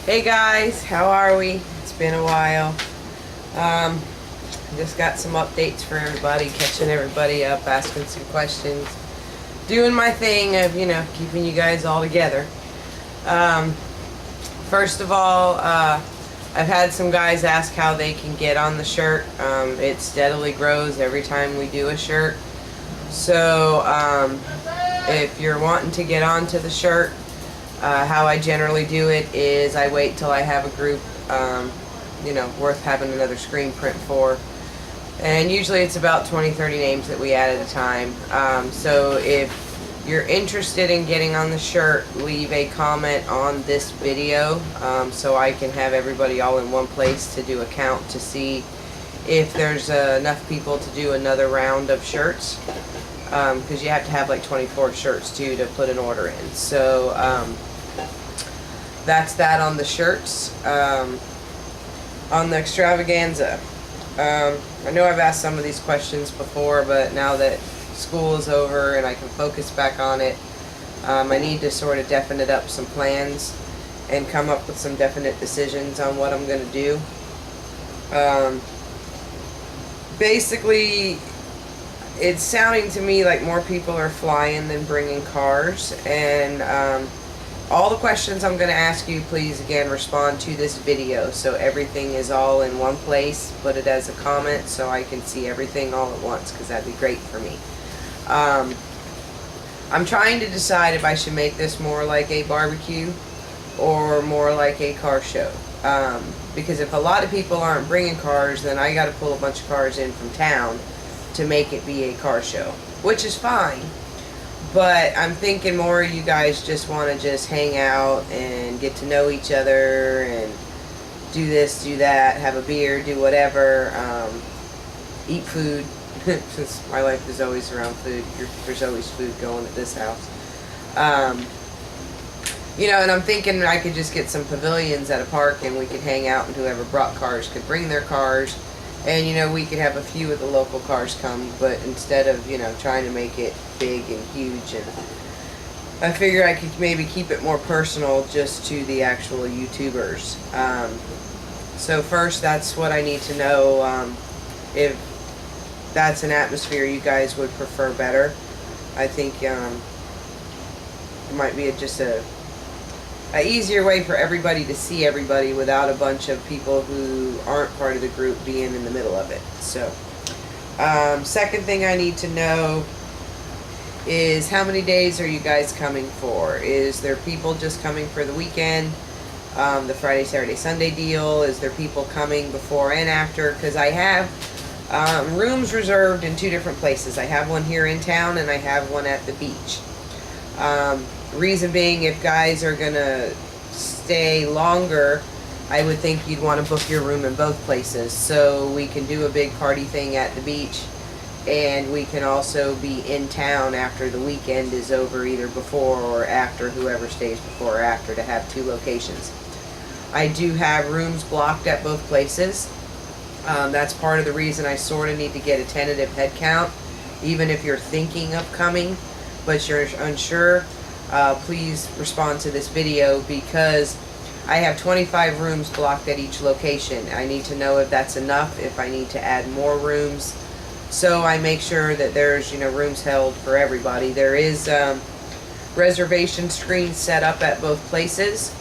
Hey guys, how are we? It's been a while. Just got some updates for everybody, catching everybody up, asking some questions, doing my thing of, keeping you guys all together. First of all, I've had some guys ask how they can get on the shirt. It steadily grows every time we do a shirt. So, if you're wanting to get onto the shirt, how I generally do it is I wait till I have a group, worth having another screen print for. And usually it's about 20-30 names that we add at a time. So if you're interested in getting on the shirt, leave a comment on this video so I can have everybody all in one place to do a count to see if there's enough people to do another round of shirts. Because you have to have like 24 shirts too to put an order in. So that's that on the shirts. On the extravaganza, I know I've asked some of these questions before, but now that school is over and I can focus back on it, I need to sort of definite up some plans and come up with some definite decisions on what I'm going to do. Basically, it's sounding to me like more people are flying than bringing cars, and all the questions I'm going to ask you, please again respond to this video so everything is all in one place. Put it as a comment so I can see everything all at once, because that'd be great for me. I'm trying to decide if I should make this more like a barbecue or more like a car show, because if a lot of people aren't bringing cars, then I got to pull a bunch of cars in from town to make it be a car show, which is fine. But I'm thinking more you guys just want to just hang out and get to know each other and do this, do that, have a beer, do whatever, eat food, since my life is always around food. There's always food going at this house. And I'm thinking I could just get some pavilions at a park and we could hang out, and whoever brought cars could bring their cars. And, we could have a few of the local cars come, but instead of, trying to make it big and huge, and I figure I could maybe keep it more personal just to the actual YouTubers. So first, that's what I need to know, if that's an atmosphere you guys would prefer better. I think it might be just a easier way for everybody to see everybody without a bunch of people who aren't part of the group being in the middle of it. So, second thing I need to know is how many days are you guys coming for? Is there people just coming for the weekend, the Friday, Saturday, Sunday deal? Is there people coming before and after? Because I have rooms reserved in 2 different places. I have one here in town and I have one at the beach. Reason being, if guys are gonna stay longer, I would think you'd want to book your room in both places, so we can do a big party thing at the beach, and we can also be in town after the weekend is over, either before or after, whoever stays before or after, to have 2 locations. I do have rooms blocked at both places. That's part of the reason I sort of need to get a tentative head count, even if you're thinking of coming but you're unsure. Please respond to this video, because I have 25 rooms blocked at each location. I need to know if that's enough, if I need to add more rooms, so I make sure that there's rooms held for everybody. There is reservation screens set up at both places.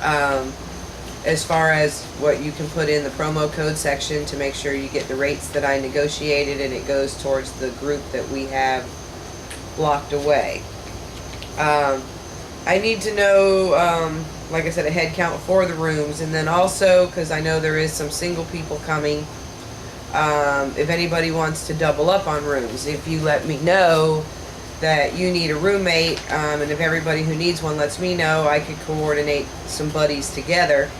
As far as what you can put in the promo code section to make sure you get the rates that I negotiated, and it goes towards the group that we have blocked away. I need to know, like I said, a head count for the rooms, and then also, because I know there is some single people coming, if anybody wants to double up on rooms, if you let me know that you need a roommate, and if everybody who needs one lets me know, I could coordinate some buddies together,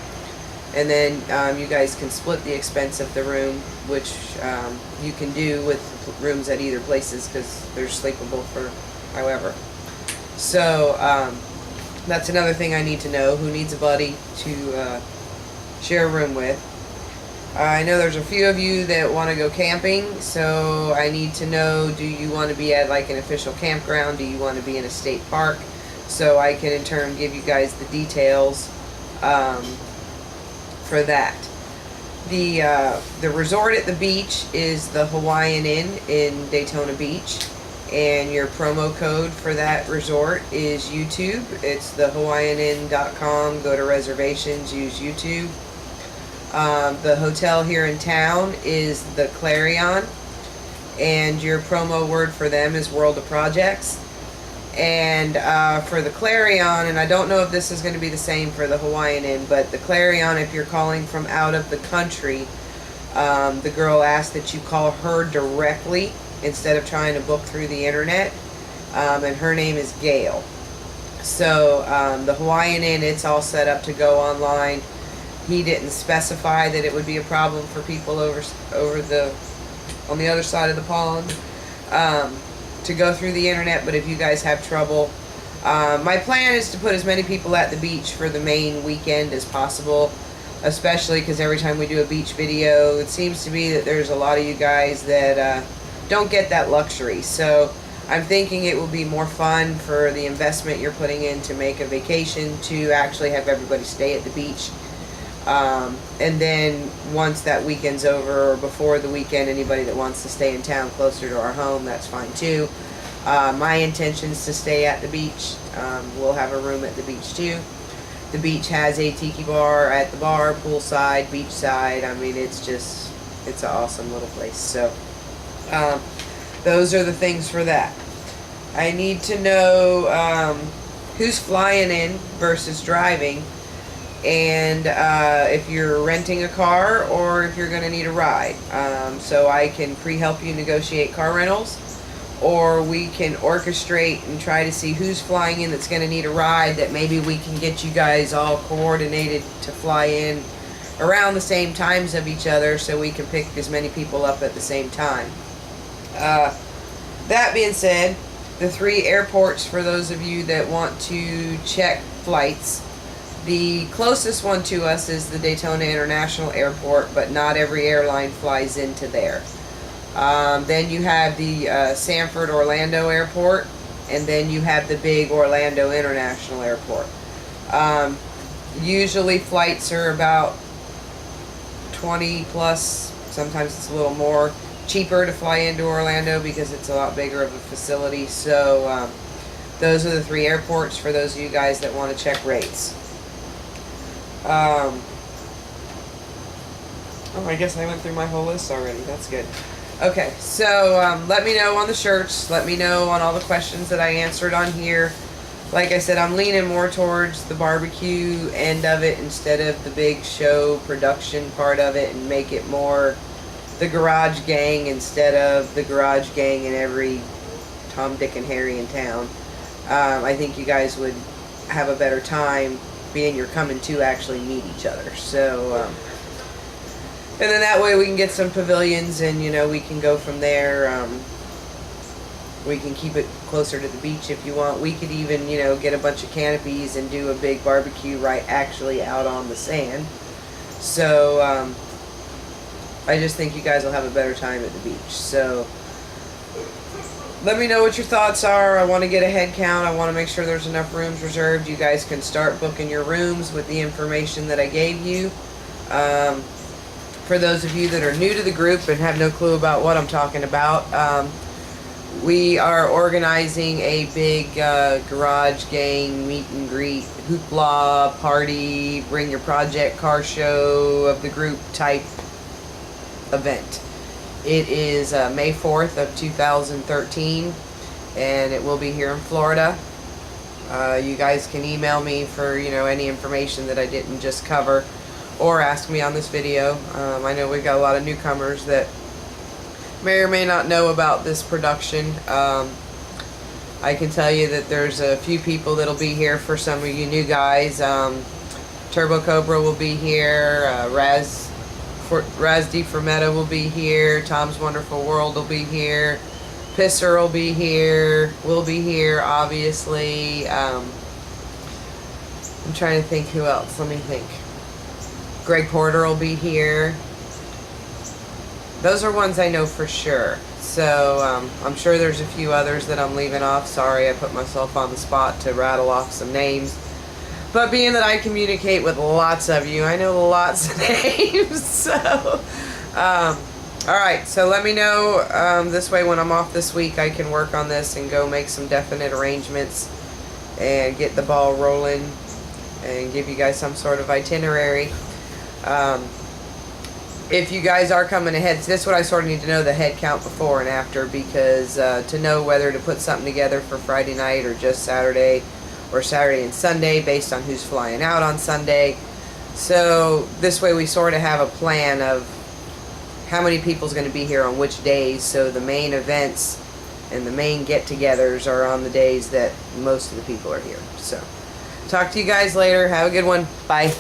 and then you guys can split the expense of the room, which you can do with rooms at either places, because they're sleepable for however. So that's another thing I need to know, who needs a buddy to share a room with. I know there's a few of you that want to go camping, so I need to know, do you want to be at like an official campground? Do you want to be in a state park? So I can in turn give you guys the details for that. The resort at the beach is the Hawaiian Inn in Daytona Beach, and your promo code for that resort is YouTube. It's the hawaiianin.com. Go to reservations, use YouTube. The hotel here in town is the Clarion, and your promo word for them is World of Projects. And for the Clarion, and I don't know if this is going to be the same for the Hawaiian Inn, but the Clarion, if you're calling from out of the country, the girl asked that you call her directly instead of trying to book through the internet, and her name is Gail. So the Hawaiian Inn, it's all set up to go online. He didn't specify that it would be a problem for people on the other side of the pond to go through the internet, but if you guys have trouble, my plan is to put as many people at the beach for the main weekend as possible, especially because every time we do a beach video, it seems to be that there's a lot of you guys that don't get that luxury. So I'm thinking it will be more fun for the investment you're putting in to make a vacation to actually have everybody stay at the beach. And then once that weekend's over, or before the weekend, anybody that wants to stay in town closer to our home, that's fine too. My intention is to stay at the beach. We'll have a room at the beach too. The beach has a tiki bar at the bar, poolside, beachside. I mean, it's an awesome little place. So those are the things for that. I need to know who's flying in versus driving, and if you're renting a car or if you're going to need a ride. So I can pre-help you negotiate car rentals, or we can orchestrate and try to see who's flying in that's going to need a ride, that maybe we can get you guys all coordinated to fly in around the same times of each other so we can pick as many people up at the same time. That being said, the 3 airports, for those of you that want to check flights, the closest one to us is the Daytona International Airport, but not every airline flies into there. Then you have the Sanford Orlando Airport, and then you have the big Orlando International Airport. Usually flights are about 20 plus, sometimes it's a little more, cheaper to fly into Orlando because it's a lot bigger of a facility. So those are the 3 airports for those of you guys that want to check rates. Oh, I guess I went through my whole list already. That's good. Okay, so let me know on the shirts. Let me know on all the questions that I answered on here. Like I said, I'm leaning more towards the barbecue end of it instead of the big show production part of it, and make it more the garage gang instead of the garage gang in every Tom, Dick, and Harry in town. I think you guys would have a better time being you're coming to actually meet each other. So, and then that way we can get some pavilions, and we can go from there. We can keep it closer to the beach if you want. We could even, get a bunch of canopies and do a big barbecue right actually out on the sand. So, I just think you guys will have a better time at the beach. So, let me know what your thoughts are. I want to get a head count. I want to make sure there's enough rooms reserved. You guys can start booking your rooms with the information that I gave you. For those of you that are new to the group and have no clue about what I'm talking about, we are organizing a big garage gang meet and greet, hoopla party, bring your project car show of the group type event. It is May 4th of 2013, and it will be here in Florida. You guys can email me for any information that I didn't just cover, or ask me on this video. I know we've got a lot of newcomers that may or may not know about this production. I can tell you that there's a few people that'll be here for some of you new guys. Turbo Cobra will be here, Raz D. Fermetta will be here, Tom's Wonderful World will be here, Pisser will be here, we'll be here, obviously. I'm trying to think who else. Let me think. Greg Porter will be here. Those are ones I know for sure. So I'm sure there's a few others that I'm leaving off. Sorry, I put myself on the spot to rattle off some names. But being that I communicate with lots of you, I know lots of names. So, alright, so let me know this way when I'm off this week I can work on this and go make some definite arrangements and get the ball rolling and give you guys some sort of itinerary. If you guys are coming ahead, so this is what I sort of need to know, the head count before and after, because to know whether to put something together for Friday night or just Saturday, or Saturday and Sunday based on who's flying out on Sunday. So this way we sort of have a plan of how many people's going to be here on which days, so the main events and the main get-togethers are on the days that most of the people are here. So talk to you guys later. Have a good one. Bye.